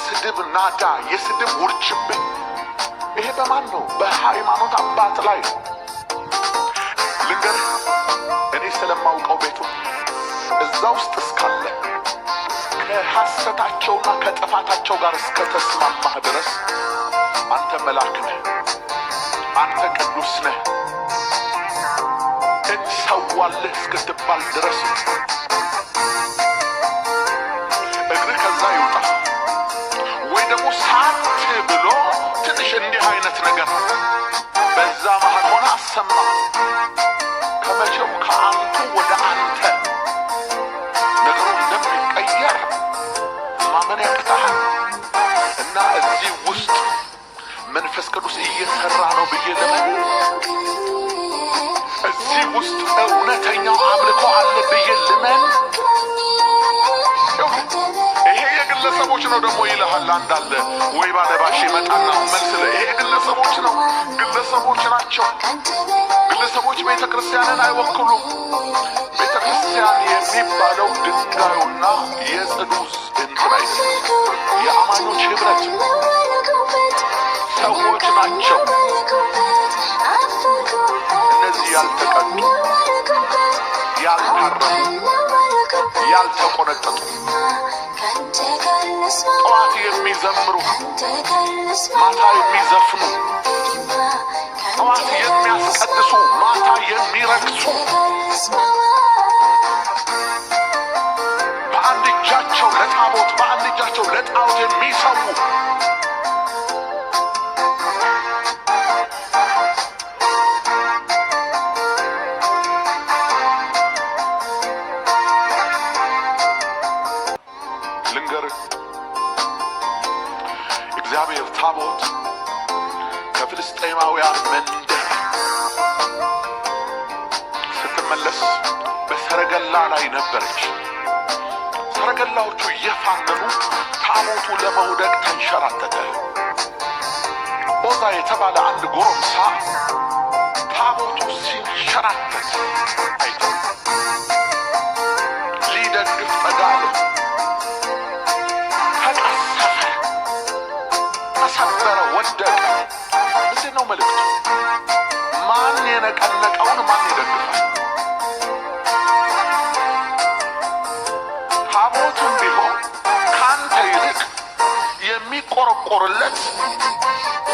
የስድብ ናዳ የስድብ ውርጅብኝ ይሄ በማን ነው? በሃይማኖት አባት ላይ ልንገርህ እኔ ስለማውቀው ቤቱ እዛ ውስጥ እስካለ ከሐሰታቸውና ከጥፋታቸው ጋር እስከተስማማህ ድረስ አንተ መልአክ ነህ፣ አንተ ቅዱስ ነህ እንሰዋልህ እስክትባል ድረስ እግርህ ከዛ ይውጣ ወይ ደግሞ ሳት ብሎ ትንሽ እንዲህ አይነት ነገር በዛ መሃል ሆነ አሰማ። ከመቼው ከአንቱ ወደ አንተ ነገሩ እንደሚቀየር ማመን ያቅታሃል። እና እዚህ ውስጥ መንፈስ ቅዱስ እየሰራ ነው ብዬ ለምን እዚህ ውስጥ እውነተኛው አምልኮ አለ ብዬ ለምን ይሄ የግለሰቦች ነው ደግሞ ይልሃል። አንዳለ ወይ ባለባሽ ይመጣና መልስ ይሄ ግለሰቦች ነው፣ ግለሰቦች ናቸው። ግለሰቦች ቤተ ክርስቲያንን አይወክሉም። ቤተ ክርስቲያን የሚባለው ድንጋዩና የጽዱስ እንትን አይደለም፣ የአማኞች ህብረት ሰዎች ናቸው። እነዚህ ያልተቀጡ ያልታረሙ ያልተቆነጠጡ ጠዋት የሚዘምሩ ማታ የሚዘፍኑ ጠዋት የሚያስቀድሱ ማታ የሚረክሱ በአንድ እጃቸው ለታቦት በአንድ እጃቸው ለጣዖት የሚሰዉ ልንገርህ እግዚአብሔር ታቦት ከፍልስጤማውያን መንደር ስትመለስ በሰረገላ ላይ ነበረች። ሰረገላዎቹ እየፋነኑ ታቦቱ ለመውደቅ ተንሸራተተ። ኦዛ የተባለ አንድ ጎረምሳ ታቦቱ ሲንሸራተት አይቶ ሊደግፍ ጠጋለ። ተሰበረ፣ ወደቀ። ምንድን ነው መልእክቱ? ማን የነቀነቀውን ማን ይደግፋል? ታቦቱም ቢሆን ካንተ ይልቅ የሚቆረቆርለት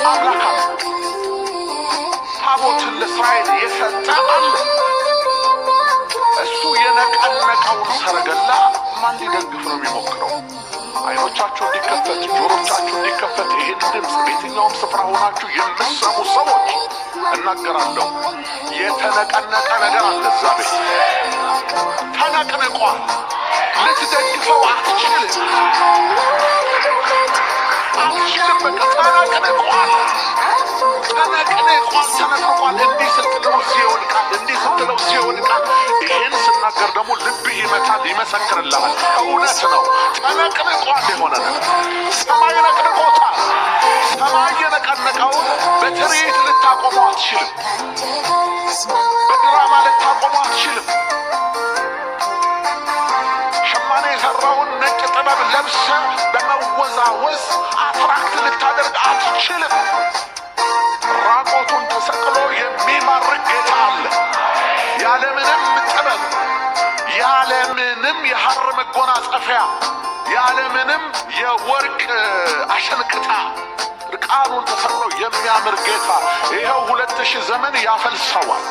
አምላክ አለ። ታቦትን ለእስራኤል የሰጠ አለ። እሱ የነቀነቀውን ሰረገላ ማን ሊደግፍ ነው የሚሞክረው? አይኖቻችሁ እንዲከፈት ጆሮቻችሁ እንዲከፈት ይህን ድምፅ በየትኛውም ስፍራ ሆናችሁ የምትሰሙ ሰዎች እናገራለሁ። የተነቀነቀ ነገር አለ እዛ ቤት። ተነቅንቋል። ልትደግፈው አትችልም። በቃ ተነቅንቋል። ተነቅንቋል። እንዲህ ስትለው ሲወድቃል፣ እንዲህ ስትለው ሲወድቃል። ይህን ስናገር ደግሞ ልብ ይመታል፣ ይመሰክርልሃል። እውነት ነው። ተነቅንቋል። የሆነ ነገር ሰማይ ነቅንቆታል። ሰማይ የነቀነቀውን በትርኢት ልታቆመው አትችልም። በድራማ ልታቆመው አትችልም። ሸማኔ የሰራውን ነጭ ጥበብ ለብሰ በመወዛወዝ አትራክት ልታደርግ አትችልም። ራቆቱን ተሰቅሎ የሚማርክ ጌታ አለ። ያለምንም ጥበብ ያለምንም የሐር መጎናጸፊያ ያለምንም የወርቅ አሸንክታ ርቃኑን ተሰቅሎ የሚያምር ጌታ ይኸው 2000 ዘመን ያፈልሰዋል።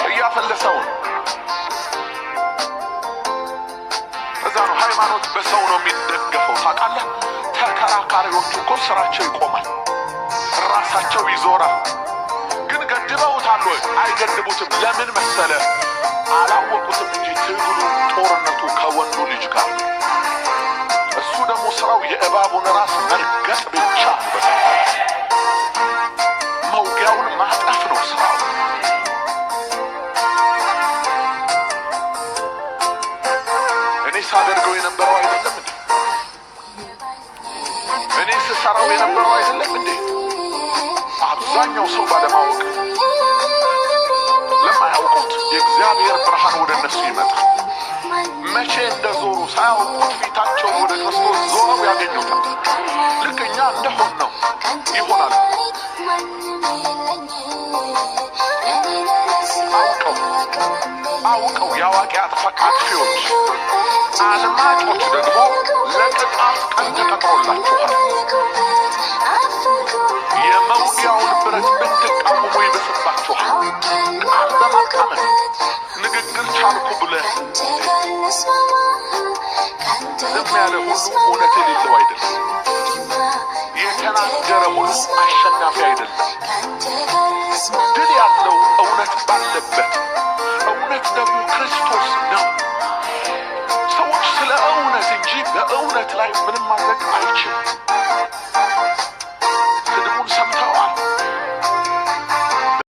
እያፈለሰውን እዛ ነው። ሃይማኖት በሰው ነው የሚደገፈው ታውቃለህ። ተከራካሪዎቹ እኮ ስራቸው ይቆማል፣ ራሳቸው ይዞራል። ግን ገድበውታል ወይ? አይገድቡትም። ለምን መሰለ? አላወቁትም እንጂ ትግሉ ጦርነቱ ከወንዱ ልጅ ጋር። እሱ ደግሞ ስራው የእባቡን ራስ መርገጥ ብቻ ነው። መውጊያውን ማጠፍ ነው ስራው። እኔ ሳደርገው የነበረው አይደለም እንዴ? እኔ ስሰራው የነበረው አይደለም እንዴ? አብዛኛው ሰው ባለማወቅ ለማያውቁት የእግዚአብሔር ብርሃን ወደ እነሱ ይመጣል። መቼ እንደዞሩ ሳያውቁት ፊታቸው ወደ ክርስቶስ ዞረው ያገኙታል። እንደሆን ነው ይሆናል። አውቀው የአዋቂ አጥፊዎች አልማጮች ደግሞ ለቅጣት ቀን ተቀጥሮላችኋል። የመውጊያውን ብረት ብትቃወሙ ይብስባችኋል። ቃል በማጣመም ንግግር ቻልኩ ብለህ ዝም ያለ ሁሉ እውነት የሌለው አይደለም። የተናገረ ሁሉ አሸናፊ አይደለም። ድል ያለው እውነት ባለበት፣ እውነት ደግሞ ክርስቶስ ነው። ሰዎች ስለ እውነት እንጂ በእውነት ላይ ምንም